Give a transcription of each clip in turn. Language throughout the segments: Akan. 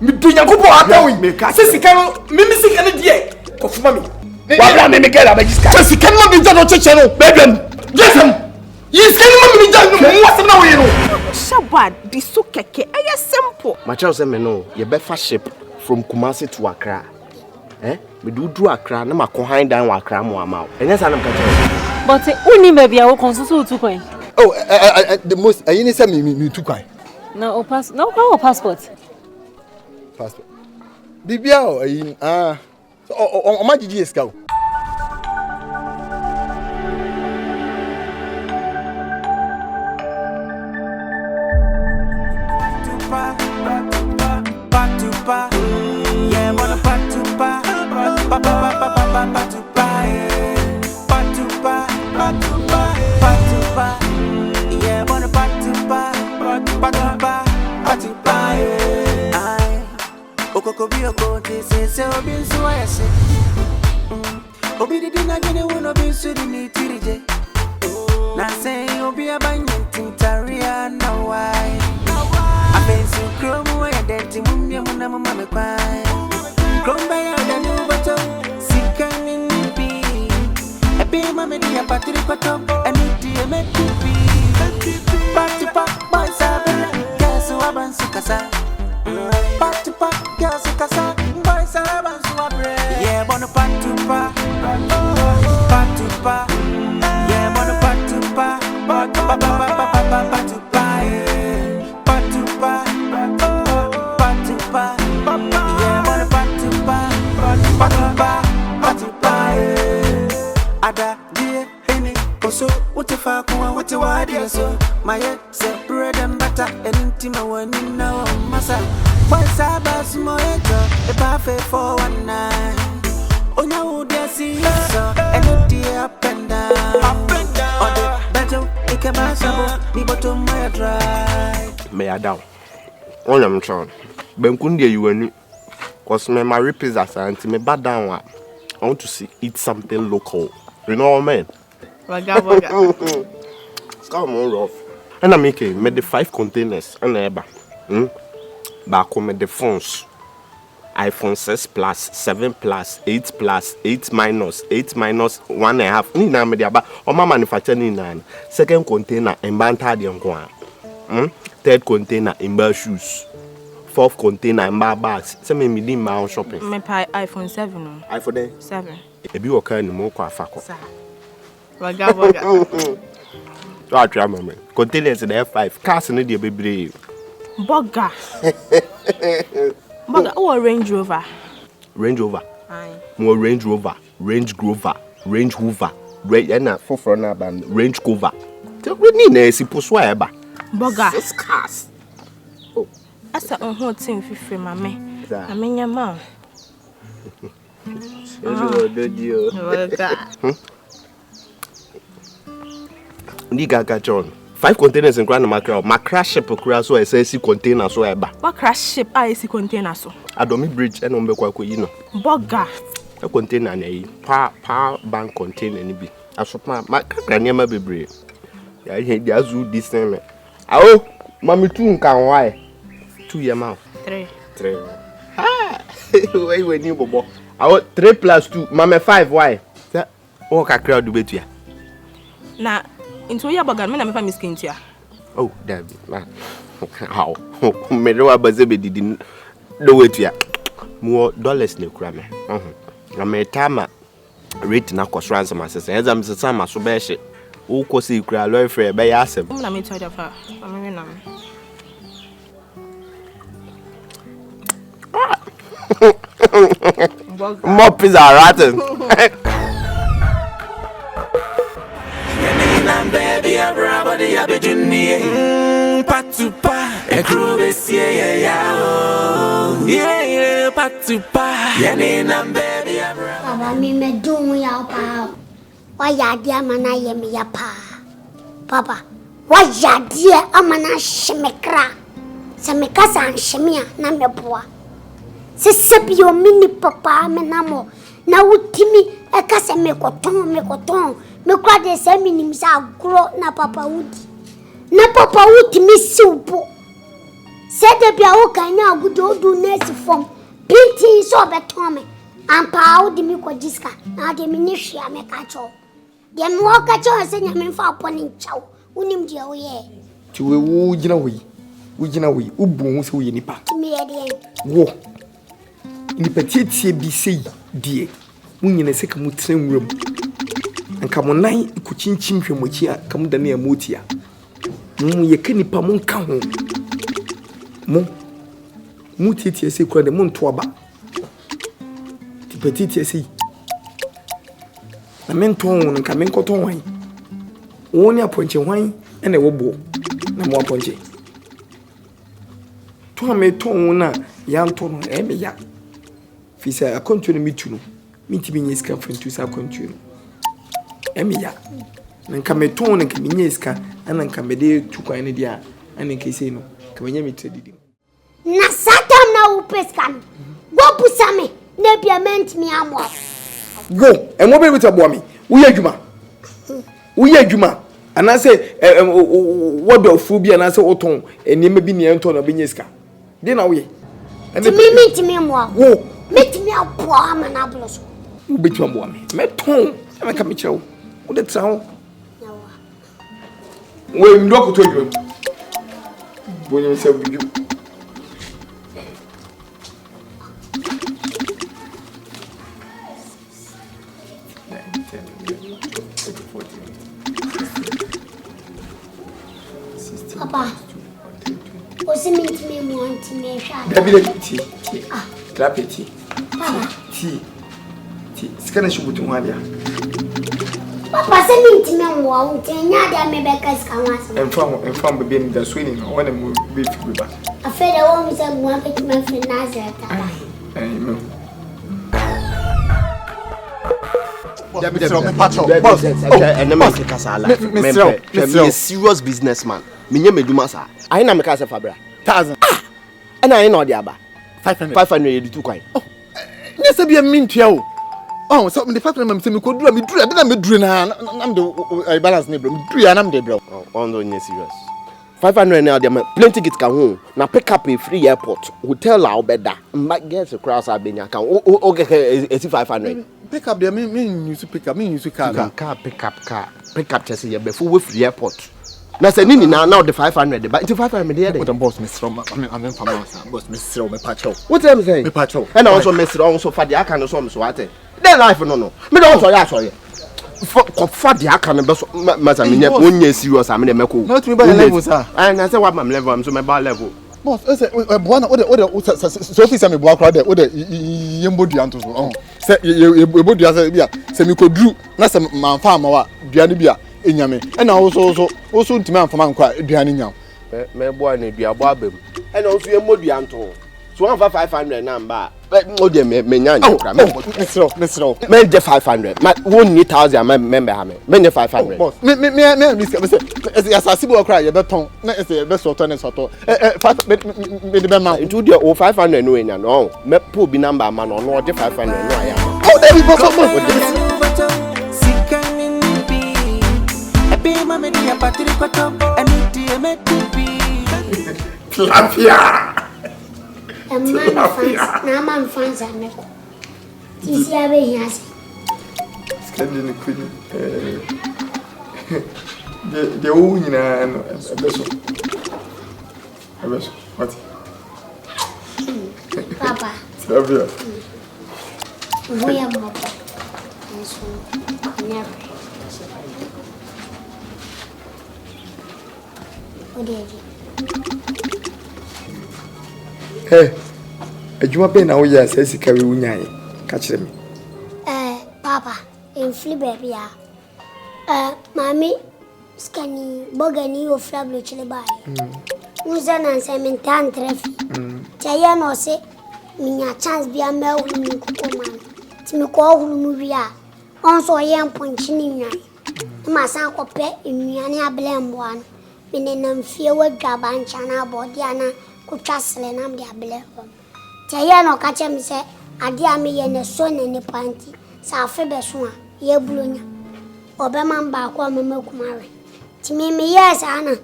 Me do Yankobo Atawi. Say Sikano, Mimisi and the Kofumami. Wabla me get a magic. Say Sikano be done on channel. Baby. Yes, yes, can you done? What's now you? Shabad, this so keke. I simple. My child say me no. You better ship from Kumasi to Accra. We do Accra. Na makohain down Accra mo amount. And yes, I'm catching. But uni maybe I will consult to coin. Oh, the most. I need some me to coin. No, passport. Passport. Bibia, so on my GS cow. Obi di na gene wono bin su di ni tirije. Na say obi abanyen tintaria na why. Abensu kromu ya denti mumye muna mama me kwai. Kromba ya da nu bato sikani nibi. Ebe mama di ya patri kwato aniti e metipi. Party park boy sabela kesu abansu kasa. Party park kesu kasa boy sabansu abre. Yeah, wanna patupa. Patupa. Yeah, wanna patupa. Patupa. Patupa. Patupa. Yeah, wanna patupa. Patupa. Ada die heni koso utifa kwa wati wadi so. Maye se bread and butter entima wani na masa. Boy sabas moeto e pafe 419. Onya udia si so enoti up and down. Ode beto ikema sabo ni bottom my dry. Me ya down. Onya mchon. Benkunde yuani. Cause me marry pizza and me bad down. I want to eat something local. You know what I mean? Waga. It's come on rough. And I make the 5 containers and eba. Back home the phones. iPhone 6 Plus, 7 Plus, 8 Plus, 8 minus, 8 minus 1.5. Ni na me dia ba. O ma manufacture ni na. Second container embanta de nko. Third container emba shoes. Fourth container emba bags. Se me di ma shopping. Me pay iPhone 7 no. iPhone 7. Ebi wo kan ni mo kwa afako. Sa. Waga. So I try my containers in F5. Cars no dey bebre. Boga. Boga, or Range Rover. Range Rover. Aye. More Range Rover, Range Grover, Range Hoover, na for na band Range Cover. We need na si poswa eba. Boga. 6 cars. Oh, Asa on ho tin fifre mame. Za. Amenya ma. Ezo dodio. Boga. Ndi gaga John. 5 containers in Grand Macra ship kura so SSC container so eba. What crash ship IC container so? Adomi bridge and ombe kwa yi no. Boga. A container na yi. Power bank container ni bi. Asopa ma kakra niam bebre. Ya he dia zu this time. Awo, mami 2 nkan why? 2 year mouth. 3. Ha! Why we ni bobo. Awo 3 plus 2, mami 5 why? O kakra do betua. Na into your boga me na me fa miskin tia. Oh, damn. How? Me do abaze be didi do wetua. More dollars ne kura me. Na me tama rate na cost ransom asese. Ezam se sama so be hye. Wo kosi kura lawyer free be ya asem. Na me charge fa. Me na me. More pizza rotten. Baby, I'm bravo, the abijuni. Patupa, a groove, yeah, patupa. Yanina, baby, I'm bravo. Papa, me do ya pa. Why ya dear mana yemi ya pa? Papa, why ya dear amana shemekra? Semekasa and shemia, nameboa. Sisebio mini papa, menamo. Na utimi, a casa me coton. Me kwa de se minim sa agro na papa wudi. Na papa wuti mi siupo. Said the Biaoka now good old do nurse form. Pinty so betommy. And pow the Miko Jiska. Now the Minishia make a chow. The Moka chow send him for upon chow. Unim dear ye. To a woo, you know, we, Ubu, so we nipa. Me at the end. Wo. In the petite BC, dear. When in a second train room. And come on, nine, kuchin chimpion, which here come down near Motia. Ye canny pamon come. Mo Muti say, cried the moon twaba. The petite say, a men tone and come in cotton wine. Only a ponche wine and a wobo, no more ponche. To a me tone, young tone, ya. Fisa, a country me too. Meet me in his captain to sa country. Emia. And come a tone and come in his car, and then come a day to coin a dia, and in case no, come in me to the Na Satam na upescan. Go pusame, nebia meant me amo. Go, and what be with a bommy? We are Juma. We are Juma. And I say, what the phobia and I say, Oton, and you may be near Anton of Bineska. Then are we? And to me, meet me more. Go, meet me a poor man ablos. Who bet one bommy? Met tone, and I come chill. What the sound? When look to you. When you say, you. Papa, what's it mean to me more to me? Tea. Clap it, tea. Scanner should put one. Papa, send me to me more. Tanya, may be cast and from being the swinging when I move with you. I feel I won't say one to my friend Nazareth. Serious businessman. I am a casa fabra. 1,000. And I know the abba. 500 2 coin. Yes, I be a mint yo. Oh, so the fact that I'm saying, could do me, I didn't do I'm the balance neighbor, and I'm the bro. On the serious. 500 now, there plenty get come home. Now pick up a free airport. Hotel our bed that might get across our Benya account. Okay, 500. Pick up there, mean you to pick up, mean you to car, pick up just here before we free airport. Now say Nini now the 500, but it's 500 there. What boss Mr. I'm in Famas, boss Mr. Me patrol. What am I saying? Me patrol. And also Mr. also for the account so what? Then life no. Me don't sorry. For the account best Mazamina one year serious I mean meko. Not me by level sir. And I say what my level I'm so my bar level. Boss, I say one order Sophie say me bo akra there order yembo duanto so. Oh. Say yembo duanto bia say me ko dru na say man farm wa duane bia enyame. And also ntimi amfama nkwa duane nyam. Me boy na dua bo abem. And also yembo duanto. So 500 number. Oh dear, me nyan. Mr. Me the 500. My 1,000 member ha me. Me the 500. Boss. Me as asibo cry you beton. Na say be so turn so to. 5 me the be man. Into the 500 no enya no. Me pull bi number man no the 500 no aya. Oh there we go. Lafia. Man fans are never. This year, we have Scandin the queen. The own in a vessel. What? Papa. Sylvia. We are more. And so, never. What did you? Hey, adwuma be na wo ya say sika we wunyae ka kire me Papa in flip baby mami skani bogani o flablo chile bae uza na say men tan trefi taya no se minya chance bia ma hu ni kokoma ti me ko hu mu bia on so ye mponchi ni nwan ma san ko pe nnuane ablembo an me ne nam fie wadwa ncha na body ana kuchasle nam dia belefo taya no ka chem se ade ame ye ne so ne ne panti sa afe be so a ye blunya obema mba kwa mama kumare ti me yes ana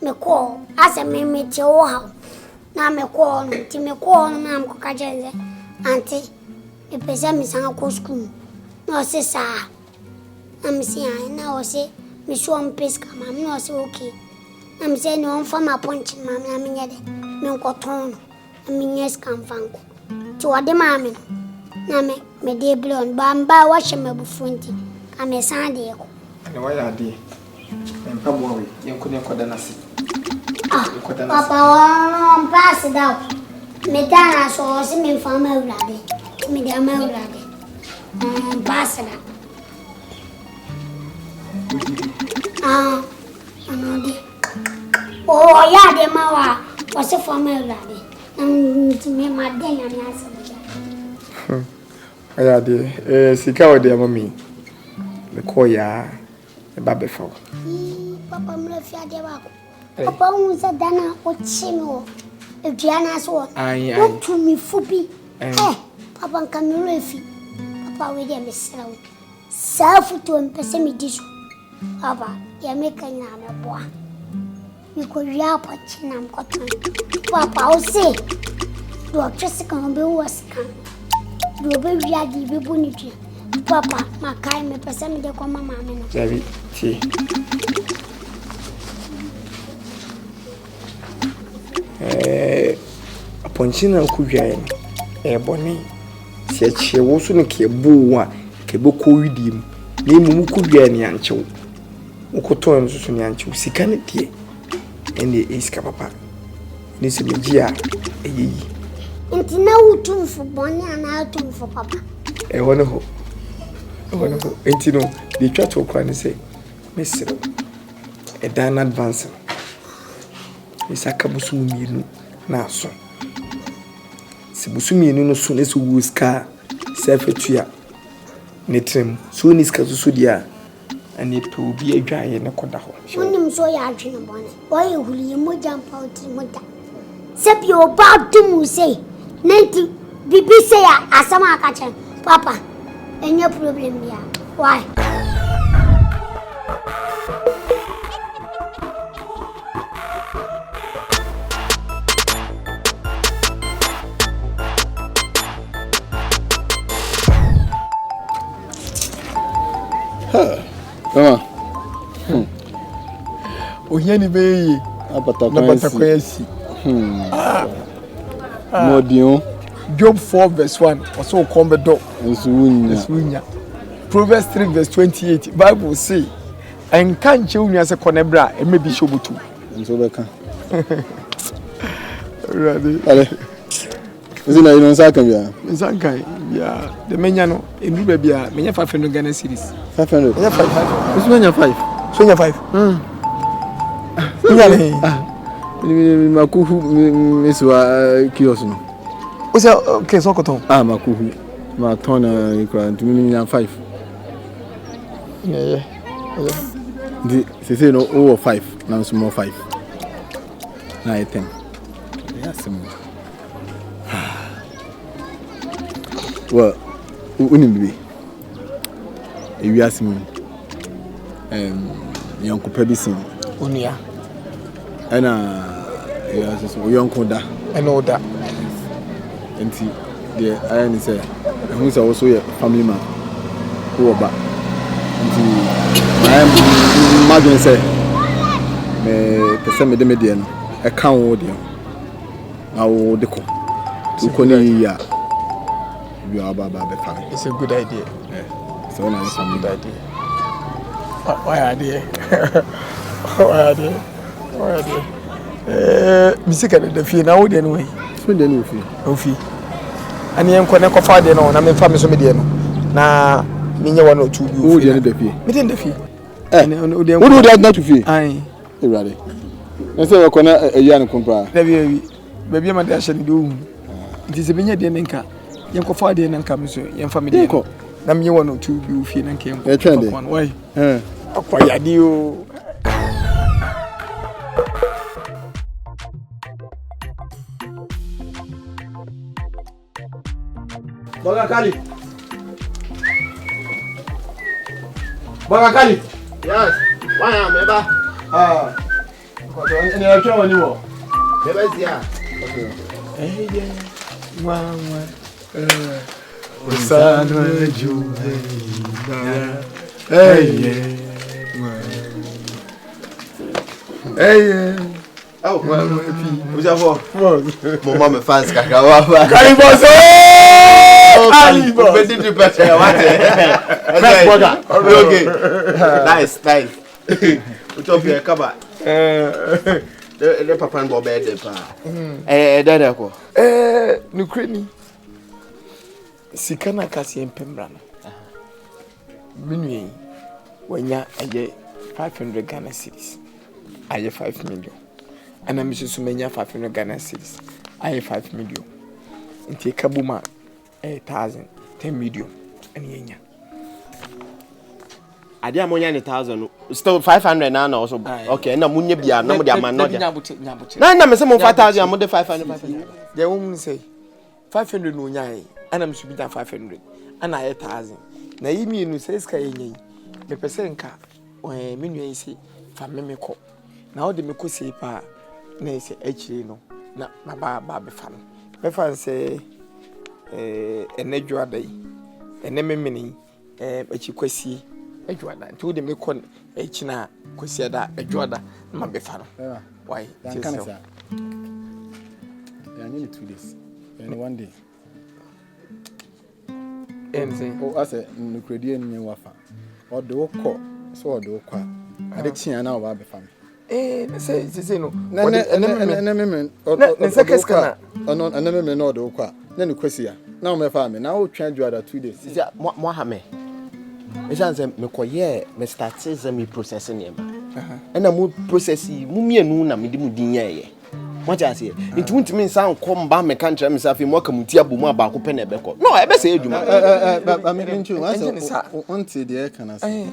me ko ase me te wo ha na me call no ti me call no na mko ka jenze anti me pesa mi san ko school no se sa am si an na o se me so am peska mam no se okay am se no on fa ma punch mam na me nyede me ko ton me nyes kan fanko ti wode mam na me de blon ba wa she me bu funti ka me san de ko na wa ya de en pa bo we yen ko ne ko da nasi Papa on pass down me dana so se me fa ma urade me de ma urade pass down anodi oh ya de ma wa o se fa ma urade me ma de ya ni asa aya de sika wo de mami me ko ya e ba be fa papa me fi ade ba ko papa unza dana o chino e diana so o tu mi fubi papa nkamiro efi papa we de me srawo safu to mpese mi diso papa ya me kanya me boa mi ko ria pa china mkoton papa o se do trese kan be waska do be ria di be bonitua papa makai me pese mi de ko mama me no Javi ti aponchina ku hwae no boni se chie wo so no ke bu a ke be ko widim na mu ku hwae ne anchew ukoto no so ne anchew sika ne tie ene iska papa ni se megia eyi ntina utumfu boni ana utumfu papa wono ho entino de twa to kwa ne se mesiro dan advance isaka busu mienu na so se busu mienu no so ne so wuska sefetua ne trem so ni ska so dia ani to bi adwaye ne koda ho wonim so ya adwene bone oye huli mo jampa otri mo da se bi o ba dum say nanti bibi say asama akache papa enye problem ya why Ohiani be apata kwesi Modion Job 4 verse 1 also come be do Nsunya Proverbs 3 verse 28 Bible say enka nche unya se konebra emebi shobutu nso beka ready ale Zina you know Nsakan ya the menya no enu ba bia menya 500 Ghana cedis 500 menya 5 Usu menya 5 so nya 5 makuhu meswa kiosk no o se okay so koton makuhu ma tona ikra ntumi nya 5 yeah They say no over 5 now some more 5 now 10 yes well unimbi ewi asimi yanko pebisi unia ana ya so yanko da and all that enti the iron say who say also your family man who ba enti my imagine say me pese me de me de no e kan wo de na wo de ko to ko ni ya you are baba be family. It's a good idea. Yeah. So now it's a good idea. Why idea? Why idea? Music at the fee now then way. So then no fee. And you can never de no na me family so me de no. Na me nya one or two you. Who dey the fee? Me dey the fee. Who do that not to fee? Aye. Everybody. Na say we kona e ya no kompra. Baby ma dey ahye do. Nti se benya de nka. Yenko fa de nka me so yen family. Na me one or two you fee nka yen. E trend. Why? Akwaya di o. Bagakali. Yes. Why am I? Kodo ene ya twa woni wo. Beba zia. Usana juwe Hey Oh, who's that for? My mama fans kakawa. Kaliboso! Kalibo. Bedi di better. Okay. Nice. What of your cover? The papa and Bob bed pa. Dada ko. Nukreni. Sikana kasi empembra no. Minui wanya aye 500 Ghana cedis. Aye 5 million. And I'm just many 500 Ghana cedis. I 5 million. Into Kabuma 1,000, 10 million. And yenya. I did more than 1,000. Still 500 now also. Okay, no munya bia, no more man not. No, no, some 5,000, I'm more 500. The woman say 500 no nyai, and I'm should be 500. And I 1,000. Na imi no says ka yenyi. Me pese nka when me nua say fa me ko. Na o de me ko sei pa na say actually no na ba be fa no. Me fa say enedwada yi. Ene me meni achi kwasi edwada. Nti o de me ko achi na kwasi ada edwada na be fa no. Why? Ya kan say. Ya need 2 days. And 1 day. Oh, I say no credit ni wafa. Or do ko so do kwa. Ade chia na oba be fam. Say no. Na me na seconds kana. No me no do kwa. Na ni kwasi ya. Na o me fa me. Na o twa dwada 2 days. Sisi mo ha me. Me chance me koye me start say me processing e ma. Na mo process mu mienu na me di mu din ye. What I say? It won't mean sound come back me country myself in work mutia bumu abako pe na ebeko. No, e be say eduma. I mean you until the can say.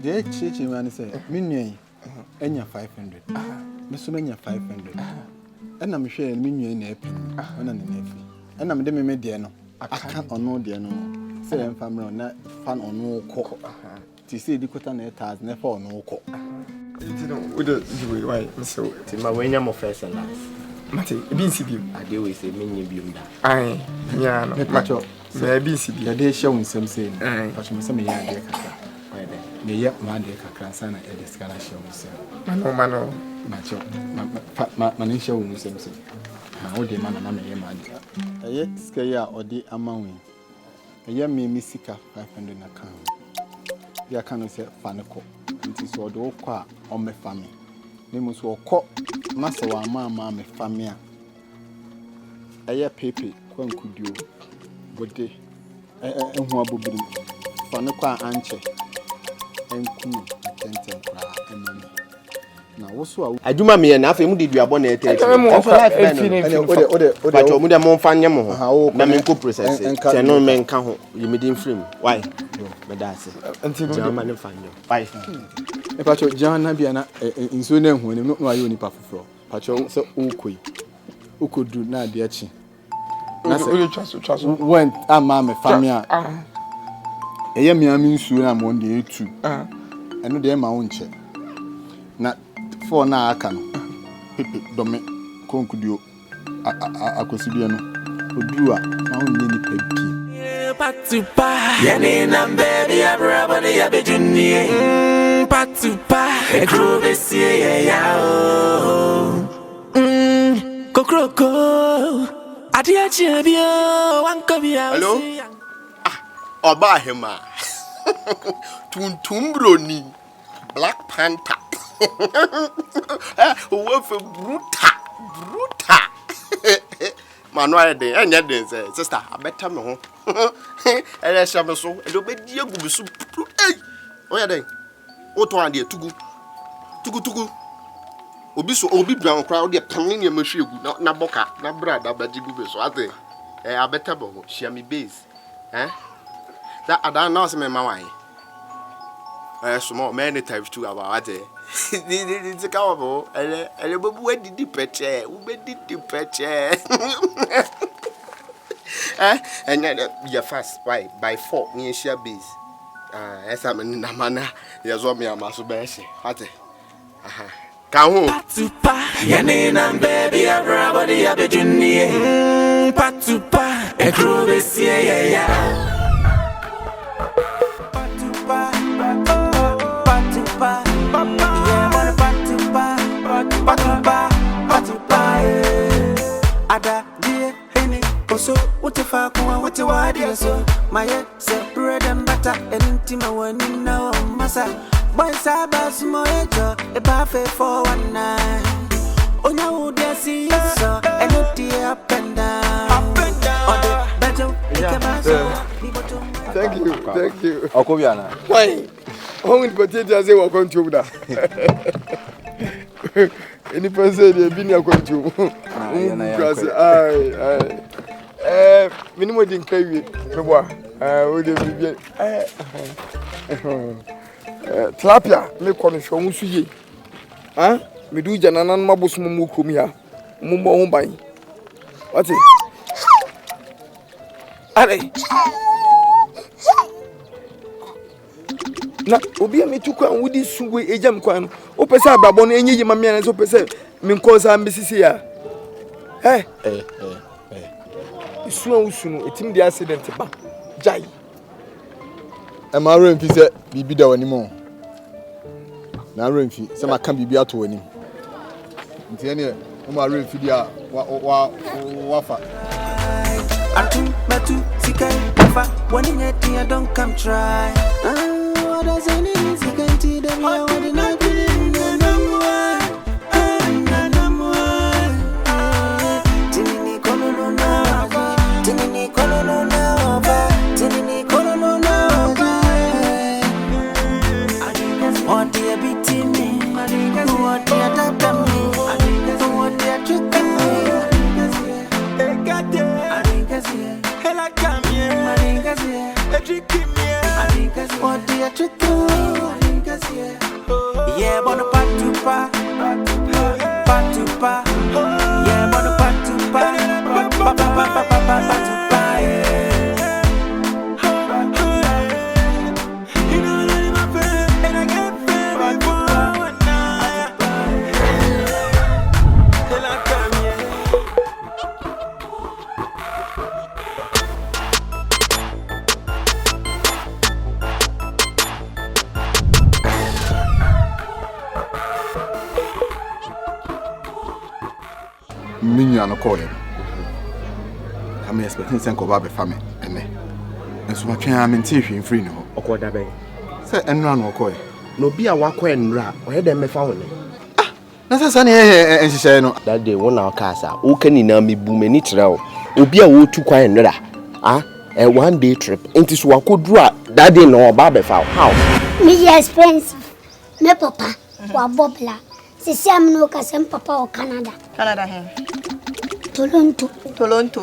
The chichi man say, "Minye enya 500." Me so menya 500. And I'm sure minye na epin. Ona na nefi. And I'm dem me de no. Aka ono de no. Say em family na fan ono ko. Ti say di kota na 1,000 na fa ono ko. You know, we don't do why so Ti ma wenya mo first and last. Mate, e bi nsi bi. Ade we say menye biom da. Ai, nya no. Macho. Me bi nsi bi. Ya de hye unsem say. Ai. Me say me ya de kaka. Why there? Me ya ma de kaka sana e de skala hye unsem. Mano. Macho. Ma ni hye unsem say. Na o de ma na me ye ma de. Eye sika ya odi amanwe. Eye me sika 500 na kan. Ya kan say faneko. Nti so do kwa o me fami. Ne mu so okọ masa wa ma me fami a. Eye pepe kwankudio. Bode. Ehu abobiri. Faneko a anche. Enku tentem kra emame. Na wo so a Aduma me na afa mu de duabo na etete. Ode But omu de mo mfa nyem ho. Na me nko process. Te no me nka ho. Yimidin film. Why? Me da ase. Anti no Jama ne fa nyem. Why? e pacho jana bia na nso na ehu ne no ayo nipa foforo. Pacho se ukoi. Ukodu na ade achi. na se ode twaso. Went ama me family a. Eye me ami nsu na mo de etu. Eno de ma wo nche. Na for na aka no. Pepe dome konkudio akosibia no. Odu a na wo nye nipa bi. Patupa, yani na baby ya brabo ni ya bejuni. Patupa, e krobesi ya o. Kokroko, adia chebio, wankobia. Hello? Oba hema. Tuntumbroni. Black Panther. Wolf bruta. Manu ayede enya den say sister abeta me ho. Ele sha me so e do be die gu bisu. Eh. Oya den. O to ande tugu. Obi so obi brown crowd dey pamni ne mahwe egu na boka na brada baji gu be so ate. Abeta bo share me base. That adan now say me mawai. Small many times too about it. It's a cowboy. Ele babu didi peche. Ube didi peche. And you're fast. Why? By 4 near share base. As I'm in Namana. There's one me a master base. What? Kaho. Patupa, yanina baby, everybody a bit in the Patupa, a crew is yeah. Patupa, Patupa, Patupa, Ada, dear, Henny, also, what if I come, what you are, dear, so my head said bread and butter, and intimate one in no massa. Boy, Sabas, my head, a buffet for 1 night. Oh, no, there see you, so, and not the up and down. Up and down. On the battle, Thank you. Okobiana. Why? Only potatoes say welcome to that. Any person they been welcome to. Minimum didn't carry it. Would you be Tilapia, make cornish from Musuye. Huh? We do Jananan Mabus Mumukumia. Mumbo Mumbai. What's it? Are na obi a metuko an wudi suwe ejam kwan o pese ababo no enyi mama na so pese me nkosa mbisisi ya isu an usu no etim di accident ba jai e ma remfi se bibi da wani mo na remfi se ma kan bibi ato wani nti ene o ma remfi dia wa fa Matu, Sikai, Papa, one in it, don't come try. What does any easy can see them? I want to know Tinini what dear beating me, what dear tap me, what dear treating me. Yeah, but the Patupa, yeah, but the Patupa, you know, my friend, and I get fed for one night. Minya no call him. I'm expecting Senko Babe family, and so I can't maintain him free no. Okoda be. Say, and run or call. No be a wako and ra, or head me found. That's a sunny and she said, no. That day, 1 hour casa, who can in me boom any trail. Obi a wood too quiet and ra. A 1 day trip into Swako draw. That day no Babe found. How? Me expensive. Me papa, wa bobla. Si siam no kasem papa o Canada. Canada here. Toronto. Toronto.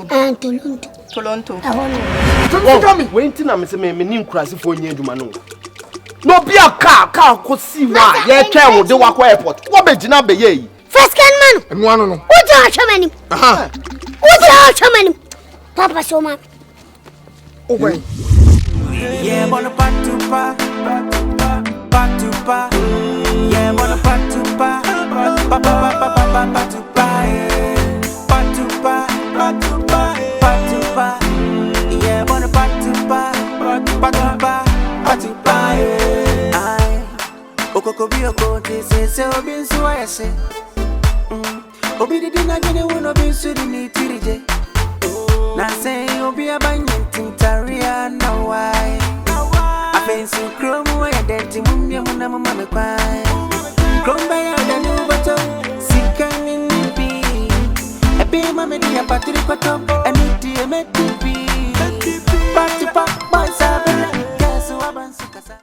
Waiting, I'm saying, me name crazy for you, Dumano. No be a car could see why. Yeah, travel the Wako Airport. What be Jinabe ye? First can man. And one no. What's our chairman? What's our chairman? Papa so much. Away. Yeah, but the Patupa, yeah, but the Patupa, yeah, but the Patupa, I Okokobio Cote says, so been so I say, Obi did not get a one of being suddenly TJ. Now say you'll be a banyan tintaria now why I fancy chrome where you're dead to Munya Mama cry. Chrome by the new bottom, sick and in the a baby mamma, a Patrick, and it be a Patupa, my Sabbath.